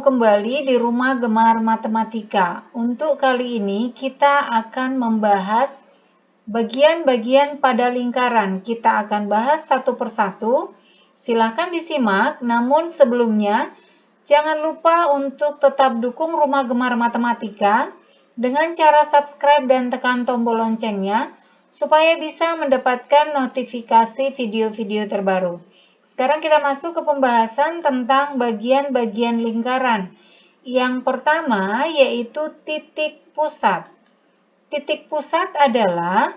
bertemu kembali di Rumah Gemar Matematika. Untuk kali ini kita akan membahas bagian-bagian pada lingkaran. Kita akan bahas satu persatu. Silahkan disimak, namun sebelumnya jangan lupa untuk tetap dukung Rumah Gemar Matematika dengan cara subscribe dan tekan tombol loncengnya supaya bisa mendapatkan notifikasi video-video terbaru. Sekarang kita masuk ke pembahasan tentang bagian-bagian lingkaran. Yang pertama yaitu titik pusat. Titik pusat adalah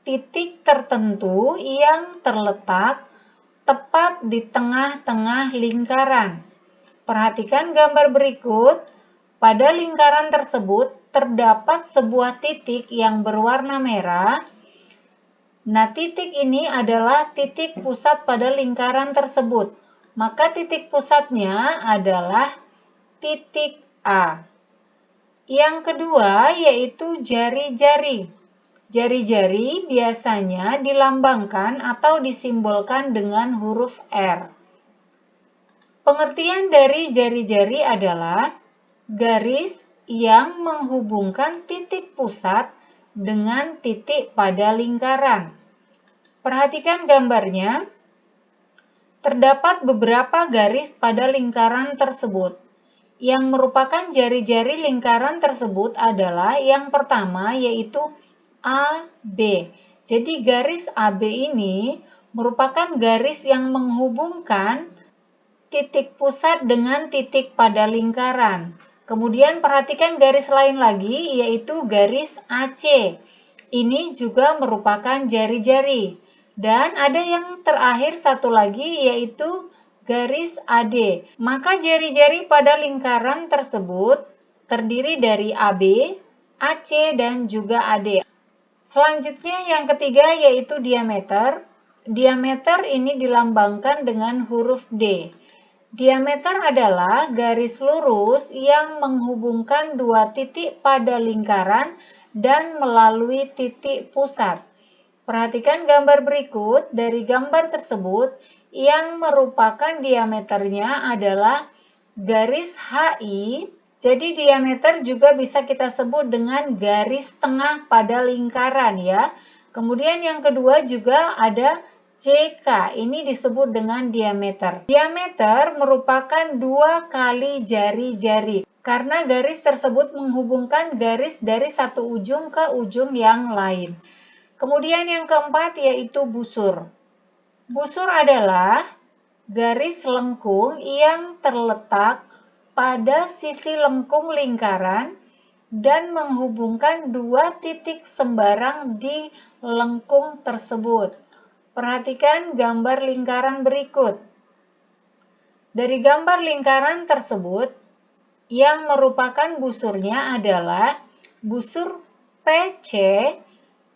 titik tertentu yang terletak tepat di tengah-tengah lingkaran. Perhatikan gambar berikut. Pada lingkaran tersebut terdapat sebuah titik yang berwarna merah. Nah, titik ini adalah titik pusat pada lingkaran tersebut. Maka titik pusatnya adalah titik A. Yang kedua yaitu jari-jari. Jari-jari biasanya dilambangkan atau disimbolkan dengan huruf R. Pengertian dari jari-jari adalah garis yang menghubungkan titik pusat dengan titik pada lingkaran. Perhatikan gambarnya. Terdapat beberapa garis pada lingkaran tersebut. Yang merupakan jari-jari lingkaran tersebut adalah yang pertama yaitu AB. Jadi garis AB ini merupakan garis yang menghubungkan titik pusat dengan titik pada lingkaran. Kemudian perhatikan garis lain lagi yaitu garis AC. Ini juga merupakan jari-jari. Dan ada yang terakhir satu lagi yaitu garis AD. Maka jari-jari pada lingkaran tersebut terdiri dari AB, AC, dan juga AD. Selanjutnya yang ketiga yaitu diameter. Diameter ini dilambangkan dengan huruf D. Diameter adalah garis lurus yang menghubungkan dua titik pada lingkaran dan melalui titik pusat. Perhatikan gambar berikut. Dari gambar tersebut, yang merupakan diameternya adalah garis HI. Jadi diameter juga bisa kita sebut dengan garis tengah pada lingkaran ya. Kemudian yang kedua juga ada CK, ini disebut dengan diameter. Diameter merupakan dua kali jari-jari karena garis tersebut menghubungkan garis dari satu ujung ke ujung yang lain. Kemudian yang keempat yaitu busur. Busur adalah garis lengkung yang terletak pada sisi lengkung lingkaran dan menghubungkan dua titik sembarang di lengkung tersebut. Perhatikan gambar lingkaran berikut. Dari gambar lingkaran tersebut, yang merupakan busurnya adalah busur PC.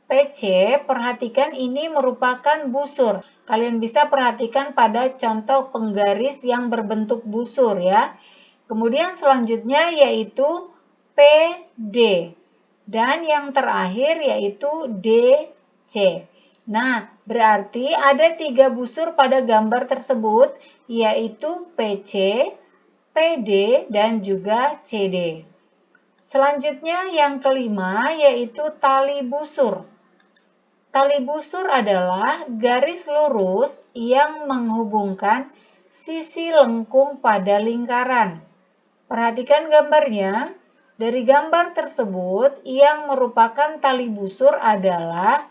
PC, perhatikan ini merupakan busur. Kalian bisa perhatikan pada contoh penggaris yang berbentuk busur ya. Kemudian selanjutnya yaitu PD. Dan yang terakhir yaitu DC. Nah, berarti ada tiga busur pada gambar tersebut, yaitu PC, PD, dan juga CD. Selanjutnya yang kelima yaitu tali busur. Tali busur adalah garis lurus yang menghubungkan sisi lengkung pada lingkaran. Perhatikan gambarnya. Dari gambar tersebut, yang merupakan tali busur adalah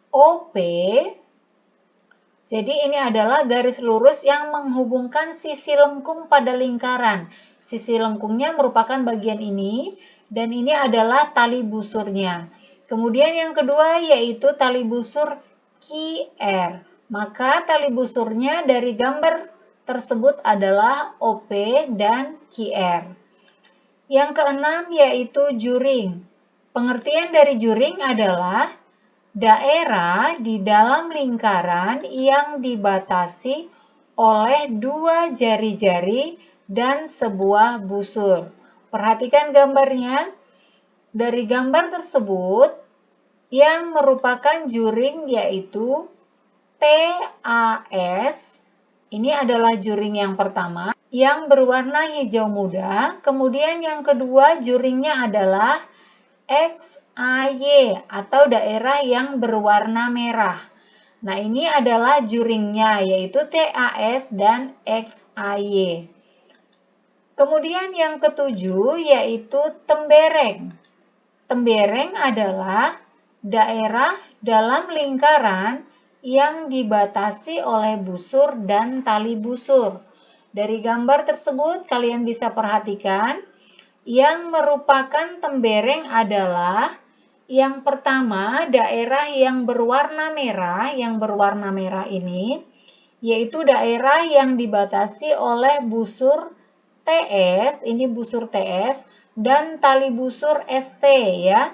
OP. Jadi ini adalah garis lurus yang menghubungkan sisi lengkung pada lingkaran. Sisi lengkungnya merupakan bagian ini dan ini adalah tali busurnya. Kemudian yang kedua yaitu tali busur QR. Maka tali busurnya dari gambar tersebut adalah OP dan QR. Yang keenam yaitu juring. Pengertian dari juring adalah daerah di dalam lingkaran yang dibatasi oleh dua jari-jari dan sebuah busur. Perhatikan gambarnya. Dari gambar tersebut, yang merupakan juring yaitu TAS. Ini adalah juring yang pertama. yang berwarna hijau muda. Kemudian yang kedua juringnya adalah XAY atau daerah yang berwarna merah. Nah, ini adalah juringnya yaitu TAS dan XAY. Kemudian yang ketujuh yaitu tembereng. Tembereng adalah daerah dalam lingkaran yang dibatasi oleh busur dan tali busur. Dari gambar tersebut kalian bisa perhatikan yang merupakan tembereng adalah yang pertama daerah yang berwarna merah. Yang berwarna merah ini yaitu daerah yang dibatasi oleh busur TS, ini busur TS, dan tali busur ST ya.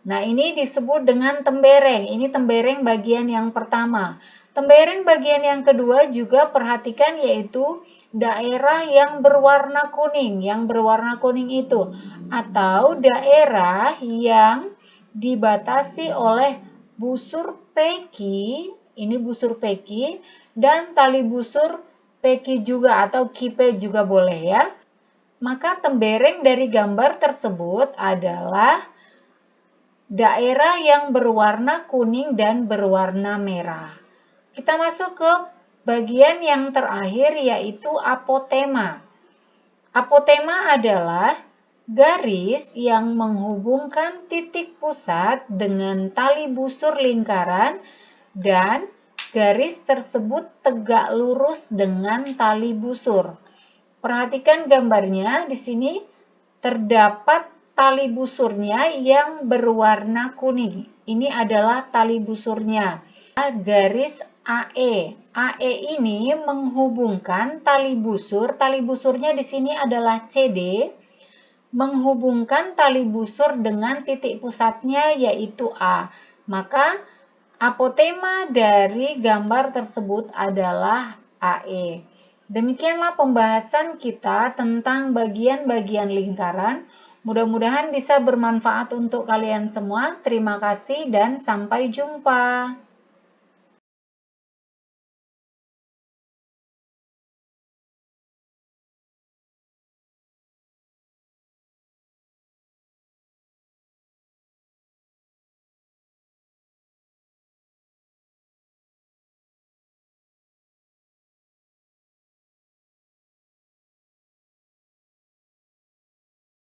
Nah, ini disebut dengan tembereng. Ini tembereng bagian yang pertama. Tembereng bagian yang kedua juga perhatikan yaitu daerah yang berwarna kuning. Yang berwarna kuning itu atau daerah yang dibatasi oleh busur peki, ini busur peki, dan tali busur peki juga atau kipe juga boleh ya. Maka tembereng dari gambar tersebut adalah daerah yang berwarna kuning dan berwarna merah. Kita masuk ke bagian yang terakhir yaitu apotema. Apotema adalah garis yang menghubungkan titik pusat dengan tali busur lingkaran dan garis tersebut tegak lurus dengan tali busur. Perhatikan gambarnya di sini terdapat tali busurnya yang berwarna kuning. Ini adalah tali busurnya. Garis AE. AE ini menghubungkan tali busur. Tali busurnya di sini adalah CD. Menghubungkan tali busur dengan titik pusatnya yaitu A. Maka apotema dari gambar tersebut adalah AE. Demikianlah pembahasan kita tentang bagian-bagian lingkaran. Mudah-mudahan bisa bermanfaat untuk kalian semua. Terima kasih dan sampai jumpa.